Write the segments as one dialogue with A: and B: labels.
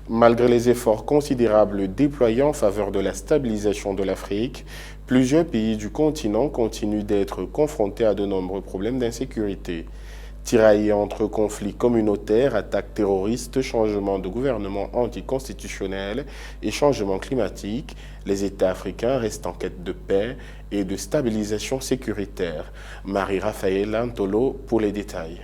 A: Malgré les efforts considérables déployés en faveur de la stabilisation de l'Afrique, plusieurs pays du continent continuent d'être confrontés à de nombreux problèmes d'insécurité. Tiraillés entre conflits communautaires, attaques terroristes, changements de gouvernement anticonstitutionnel et changements climatiques, les États africains restent en quête de paix et de stabilisation sécuritaire. Marie-Raphaël Antolo pour les détails.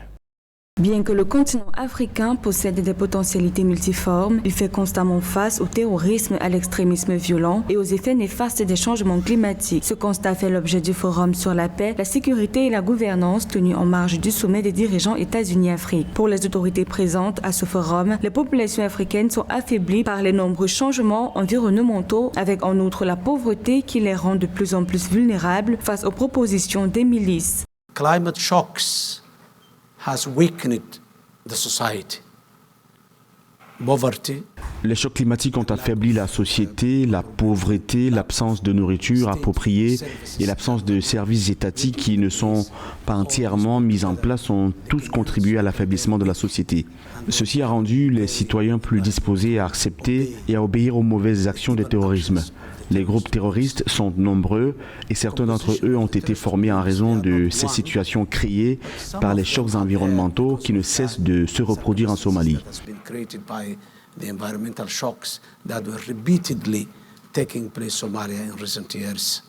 B: Bien que le continent africain possède des potentialités multiformes, il fait constamment face au terrorisme, à l'extrémisme violent et aux effets néfastes des changements climatiques. Ce constat fait l'objet du Forum sur la paix, la sécurité et la gouvernance tenu en marge du sommet des dirigeants États-Unis-Afrique. Pour les autorités présentes à ce forum, les populations africaines sont affaiblies par les nombreux changements environnementaux, avec en outre la pauvreté qui les rend de plus en plus vulnérables face aux propositions des milices.
C: Climate shocks has weakened the society. Poverty.
D: Les chocs climatiques ont affaibli la société, la pauvreté, l'absence de nourriture appropriée et l'absence de services étatiques qui ne sont pas entièrement mis en place ont tous contribué à l'affaiblissement de la société. Ceci a rendu les citoyens plus disposés à accepter et à obéir aux mauvaises actions des terrorismes. Les groupes terroristes sont nombreux et certains d'entre eux ont été formés en raison de ces situations créées par les chocs environnementaux qui ne cessent de se reproduire en Somalie.
C: The environmental shocks that were repeatedly taking place in Somalia in recent years.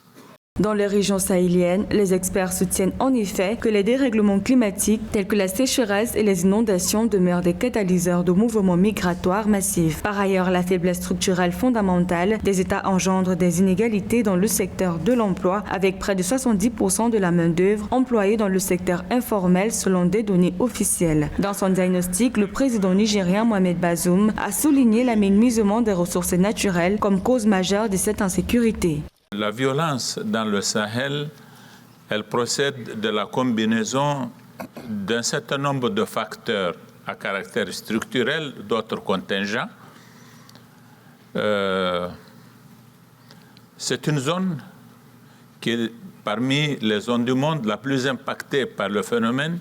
B: Dans les régions sahéliennes, les experts soutiennent en effet que les dérèglements climatiques tels que la sécheresse et les inondations demeurent des catalyseurs de mouvements migratoires massifs. Par ailleurs, la faiblesse structurelle fondamentale des États engendre des inégalités dans le secteur de l'emploi, avec près de 70% de la main-d'œuvre employée dans le secteur informel selon des données officielles. Dans son diagnostic, le président nigérien Mohamed Bazoum a souligné l'aménagement des ressources naturelles comme cause majeure de cette insécurité.
E: La violence dans le Sahel, elle procède de la combinaison d'un certain nombre de facteurs à caractère structurel, d'autres contingents. C'est une zone qui est parmi les zones du monde la plus impactée par le phénomène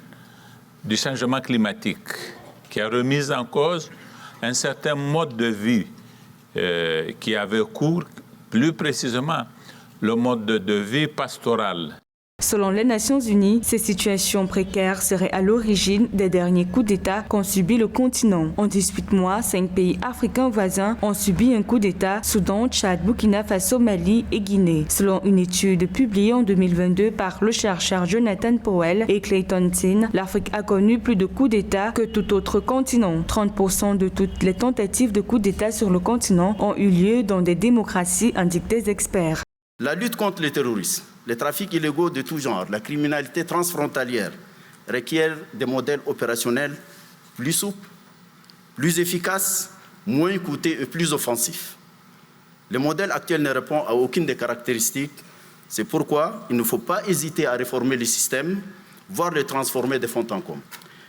E: du changement climatique, qui a remis en cause un certain mode de vie qui avait cours, plus précisément le mode de vie pastoral.
B: Selon les Nations Unies, ces situations précaires seraient à l'origine des derniers coups d'État qu'ont subi le continent. En 18 mois, 5 pays africains voisins ont subi un coup d'État: Soudan, Tchad, Burkina Faso, Mali et Guinée. Selon une étude publiée en 2022 par le chercheur Jonathan Powell et Clayton Tin, l'Afrique a connu plus de coups d'État que tout autre continent. 30% de toutes les tentatives de coups d'État sur le continent ont eu lieu dans des démocraties, indiquent des experts.
F: La lutte contre le terrorisme, les trafics illégaux de tout genre, la criminalité transfrontalière requièrent des modèles opérationnels plus souples, plus efficaces, moins coûteux et plus offensifs. Le modèle actuel ne répond à aucune des caractéristiques. C'est pourquoi il ne faut pas hésiter à réformer le système, voire le transformer de fond en comble.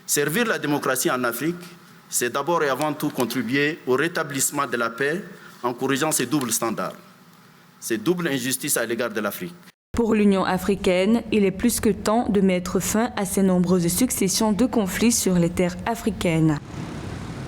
F: Servir la démocratie en Afrique, c'est d'abord et avant tout contribuer au rétablissement de la paix en corrigeant ces doubles standards. C'est double injustice à l'égard de l'Afrique.
B: Pour l'Union africaine, il est plus que temps de mettre fin à ces nombreuses successions de conflits sur les terres africaines.